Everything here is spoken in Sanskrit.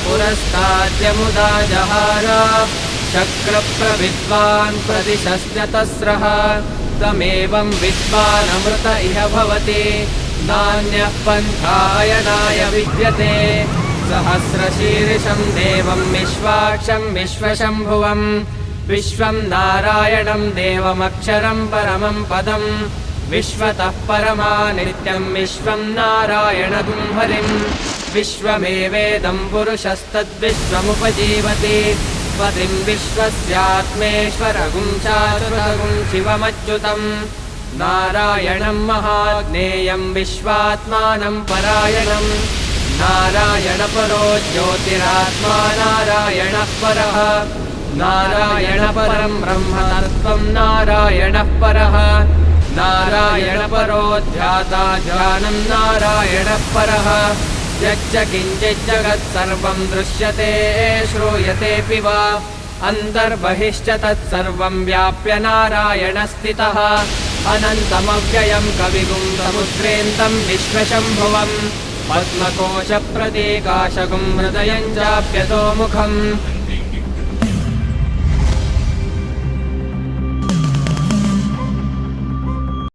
पुरस्ताद्यमुदा जहार शक्रप्रविद्वान् प्रतिशस्यतस्रः तमेवं विद्वानमृत इह भवति नान्यः पन्थायनाय विद्यते सहस्रशीर्षं देवं विश्वाक्षं विश्वशम्भुवं विश्वं नारायणं देवमक्षरं परमं पदं विश्वतः परमा नित्यं विश्वं नारायणगुं हरिं विश्वमेवेदं पुरुषस्तद्विश्वमुपजीवति पतिं विश्वस्यात्मेश्वरगुं चातुरगुं शिवमच्युतं नारायणं महाज्ञेयं विश्वात्मानं परायणं नारायणपरो ज्योतिरात्मा नारायणः परः नारायणपरं ब्रह्म तत्त्वं नारायणः परः नारायणपरो ध्याता ध्यानं नारायणः परः यच्च किञ्चिज्जगत्सर्वं दृश्यते श्रूयतेऽपि वा अन्तर्बहिश्च तत्सर्वं व्याप्य नारायणस्थितः अनन्तमव्ययं कविगुं समुद्रेन्दं विश्वशम्भुवं पद्मकोशप्रतीकाशगुं हृदयं चाप्यतोमुखम्